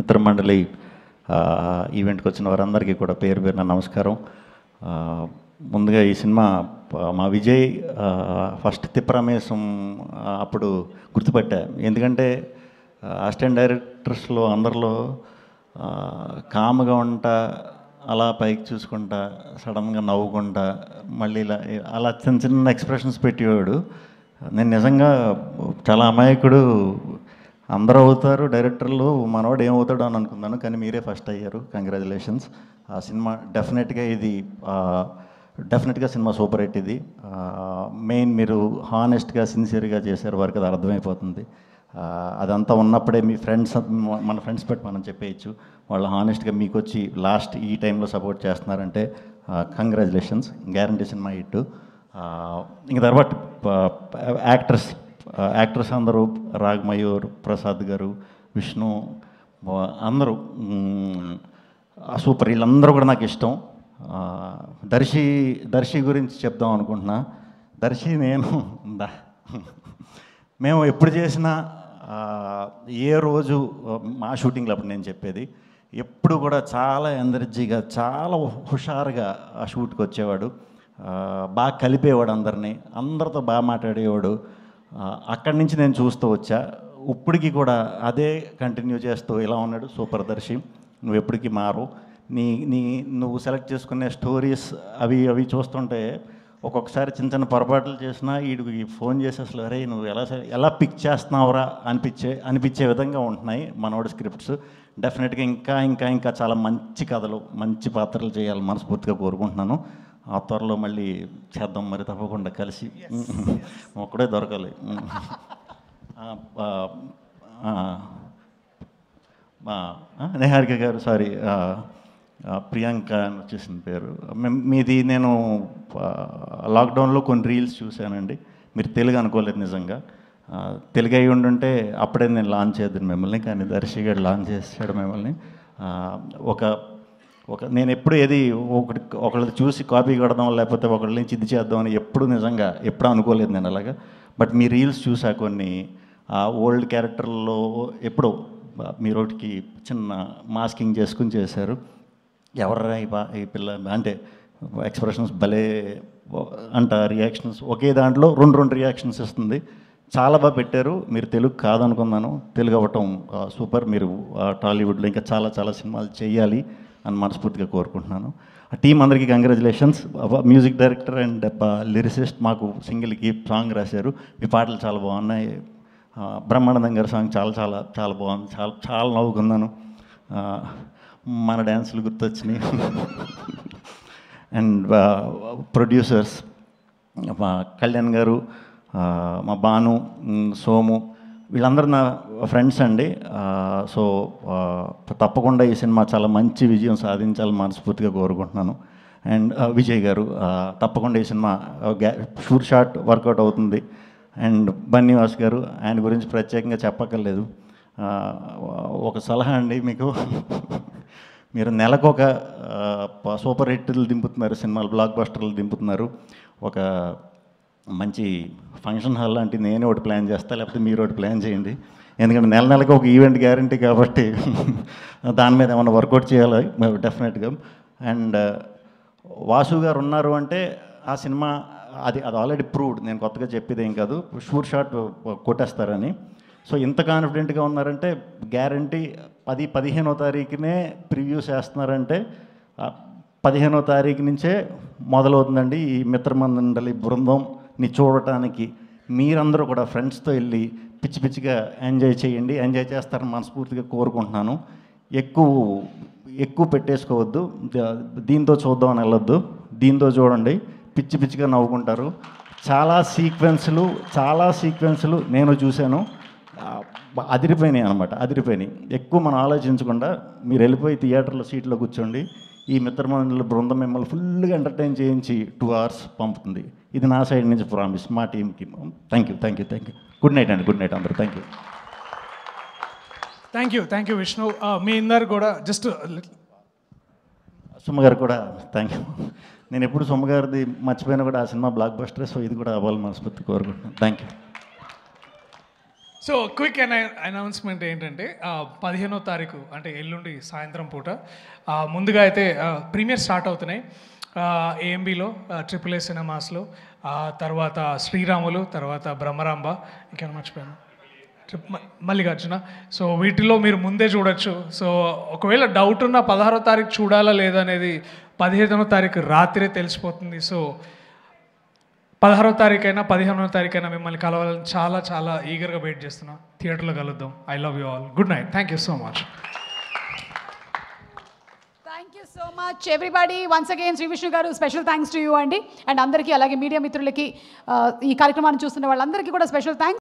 మిత్రమండలి ఈవెంట్కి వచ్చిన వారందరికీ కూడా పేరు పేరున నమస్కారం. ముందుగా ఈ సినిమా మా విజయ్ ఫస్ట్ తిప్పరమేశం అప్పుడు గుర్తుపట్టా. ఎందుకంటే అసిస్టెంట్ డైరెక్టర్స్లో అందరిలో కామ్గా ఉంటా, అలా పైకి చూసుకుంటా, సడన్గా నవ్వుకుంటా, మళ్ళీ ఇలా అలా చిన్న చిన్న ఎక్స్ప్రెషన్స్ పెట్టేవాడు. నేను నిజంగా చాలా అమాయకుడు, అందరూ అవుతారు డైరెక్టర్లు, మనవాడు ఏమవుతాడు అని అనుకున్నాను, కానీ మీరే ఫస్ట్ అయ్యారు. కంగ్రాచులేషన్స్. ఆ సినిమా డెఫినెట్గా సినిమా సూపర్ హిట్. ఇది మెయిన్ మీరు హానెస్ట్గా సిన్సియర్గా చేశారు, వరకు అది అర్థమైపోతుంది. అదంతా ఉన్నప్పుడే మీ ఫ్రెండ్స్, మన ఫ్రెండ్స్ పెట్టి మనం చెప్పేయచ్చు, వాళ్ళు హానెస్ట్గా మీకు వచ్చి లాస్ట్ ఈ టైంలో సపోర్ట్ చేస్తున్నారంటే కంగ్రాచులేషన్స్. Guarantee cinema hit. ఇంక తర్వాత యాక్టర్స్ అందరూ రాగ్మయూర్, ప్రసాద్ గారు, విష్ణు, అందరూ సూపర్. వీళ్ళందరూ కూడా నాకు ఇష్టం. దర్శి గురించి చెప్దాం అనుకుంటున్నా. దర్శి మేము ఎప్పుడు చేసినా ఏ రోజు మా షూటింగ్లో అప్పుడు నేను చెప్పేది, ఎప్పుడు కూడా చాలా ఎనర్జీగా, చాలా హుషారుగా ఆ షూట్కి వచ్చేవాడు. బాగా కలిపేవాడు అందరితో బాగా మాట్లాడేవాడు. అక్కడి నుంచి నేను చూస్తూ వచ్చా. ఇప్పటికీ కూడా అదే కంటిన్యూ చేస్తూ ఇలా ఉన్నాడు. సూపర్ దర్శి, నువ్వు ఎప్పటికీ మారు. నువ్వు సెలెక్ట్ చేసుకునే స్టోరీస్ అవి చూస్తుంటే ఒక్కొక్కసారి చిన్న చిన్న పొరపాట్లు చేసినా వీడికి ఫోన్ చేసి అసలు అరే నువ్వు ఎలా పిక్ చేస్తున్నావురా అనిపించే విధంగా ఉంటున్నాయి మనోడి స్క్రిప్ట్స్. డెఫినెట్గా ఇంకా చాలా మంచి కథలు, మంచి పాత్రలు చేయాలని మనస్ఫూర్తిగా కోరుకుంటున్నాను. ఆ త్వరలో మళ్ళీ చేద్దాం మరి, తప్పకుండా కలిసి. ఒక్కడే దొరకాలి. నిహారిక గారు, సారీ ప్రియాంక అని వచ్చేసిన పేరు మీది. నేను లాక్డౌన్లో కొన్ని రీల్స్ చూశానండి. మీరు తెలుగు అనుకోలేదు నిజంగా. తెలుగు అయి ఉండుంటే అప్పుడే నేను లాంచ్ చేద్దాను మిమ్మల్ని, కానీ దర్శి గారు లాంచ్ చేసాడు మిమ్మల్ని. నేను ఎప్పుడు ఏది ఒకళ్ళది చూసి కాపీ కొడదాం, లేకపోతే ఒకళ్ళ నుంచి ఇది చేద్దామని ఎప్పుడు అనుకోలేదు నేను అలాగా. బట్ మీ రీల్స్ చూసా కొన్ని ఓల్డ్ క్యారెక్టర్లో ఎప్పుడో మీరోటికి చిన్న మాస్కింగ్ చేసుకుని చేశారు. ఎవర్రా ఈ పిల్ల అంటే ఎక్స్ప్రెషన్స్ భలే అంట, రియాక్షన్స్ ఒకే దాంట్లో రెండు రియాక్షన్స్ ఇస్తుంది. చాలా బాగా పెట్టారు. మీరు తెలుగు కాదనుకున్నాను, తెలుగు అవ్వటం సూపర్. మీరు టాలీవుడ్లో ఇంకా చాలా చాలా సినిమాలు చేయాలి అని మనస్ఫూర్తిగా కోరుకుంటున్నాను. ఆ టీం అందరికీ congratulations. Music director and lyricist మాకు సింగిల్కి సాంగ్ రాశారు. మీ పాటలు చాలా బాగున్నాయి. బ్రహ్మానందం గారి సాంగ్ చాలా బాగుంది. చాలా నవ్వుకున్నాను. మన డ్యాన్సులు గుర్తొచ్చినాయి. అండ్ ప్రొడ్యూసర్స్ మా కళ్యాణ్ గారు, మా భాను, సోము, వీళ్ళందరూ నా ఫ్రెండ్స్ అండి. సో తప్పకుండా ఈ సినిమా చాలా మంచి విజయం సాధించాలని మనస్ఫూర్తిగా కోరుకుంటున్నాను. అండ్ విజయ్ గారు, తప్పకుండా ఈ సినిమా షూర్ షాట్ వర్కౌట్ అవుతుంది. అండ్ బన్నీవాస్ గారు, ఆయన గురించి ప్రత్యేకంగా చెప్పక్కర్లేదు. ఒక సలహా అండి మీకు, మీరు నెలకు ఒక సూపర్ హిట్లు దింపుతున్నారు, సినిమాలు బ్లాక్ బస్టర్లు దింపుతున్నారు. ఒక మంచి ఫంక్షన్ హాల్ లాంటి నేనే ఒకటి ప్లాన్ చేస్తాను, లేకపోతే మీరు ఒకటి ప్లాన్ చేయండి. ఎందుకంటే నెలకి ఒక ఈవెంట్ గ్యారంటీ కాబట్టి దాని మీద ఏమైనా వర్కౌట్ చేయాలి డెఫినెట్గా. అండ్ వాసు గారు ఉన్నారు అంటే ఆ సినిమా అది ఆల్రెడీ ప్రూవ్డ్. నేను కొత్తగా చెప్పేది ఏం కాదు, షూర్ షాట్ కొట్టేస్తారని. సో ఇంత కాన్ఫిడెంట్గా ఉన్నారంటే గ్యారంటీ 15వ తారీఖునే ప్రివ్యూస్ వేస్తున్నారంటే 15వ తారీఖు నుంచే మొదలవుతుందండి ఈ మిత్రమండలి బృందంని చూడటానికి. మీరందరూ కూడా ఫ్రెండ్స్తో వెళ్ళి పిచ్చిగా ఎంజాయ్ చేయండి. ఎంజాయ్ చేస్తారని మనస్ఫూర్తిగా కోరుకుంటున్నాను. ఎక్కువ పెట్టేసుకోవద్దు, దీంతో చూద్దామని వెళ్ళొద్దు, దీంతో చూడండి, పిచ్చిగా నవ్వుకుంటారు. చాలా సీక్వెన్సులు నేను చూశాను, అదిరిపోయినాయి అనమాట. ఎక్కువ మనం ఆలోచించకుండా మీరు వెళ్ళిపోయి థియేటర్లో సీట్లో కూర్చోండి. ఈ మిత్రమండలి బృందం మిమ్మల్ని ఫుల్గా ఎంటర్టైన్ చేయించి 2 hours పంపుతుంది. ఇది నా సైడ్ నుంచి ప్రామిస్ మా టీంకి. Thank you. గుడ్ నైట్ అండి. గుడ్ నైట్ అందరూ. Thank you Vishnu. మీ అందరు కూడా జస్ట్ సుమ్మగారు కూడా థ్యాంక్ యూ. నేను ఎప్పుడు సుమ్మగారిది మర్చిపోయినా కూడా ఆ సినిమా బ్లాక్ బస్టర్. సో ఇది కూడా అవ్వాలి మనస్ఫూర్తి కోరుకుంటున్నాను. Thank you. So quick announcement ఏంటంటే 15వ తారీఖు అంటే ఎల్లుండి సాయంత్రం పూట ముందుగా అయితే ప్రీమియర్ స్టార్ట్ అవుతున్నాయి ఏఎంబీలో AAA సినిమాస్లో, తర్వాత శ్రీరాములు, తర్వాత బ్రహ్మరాంబ, ఇంకా మర్చిపోయాను మల్లికార్జున. సో వీటిలో మీరు ముందే చూడొచ్చు. సో ఒకవేళ డౌట్ ఉన్న 16వ తారీఖు చూడాలా లేదా అనేది 15వ తారీఖు రాత్రే తెలిసిపోతుంది. సో 16వ తారీఖు అయినా 15వ తారీఖు అయినా మిమ్మల్ని కలవాలని చాలా చాలా ఈగర్గా వెయిట్ చేస్తున్నా. థియేటర్లో కలుద్దాం. I love you all. Good night. Thank you so much. Thank you so much everybody. Once again Shri Vishnu garu special thanks to you అండి. అండ్ అందరికీ అలాగే మీడియా మిత్రులకి ఈ కార్యక్రమాన్ని చూస్తున్న వాళ్ళందరికీ కూడా స్పెషల్ థ్యాంక్స్.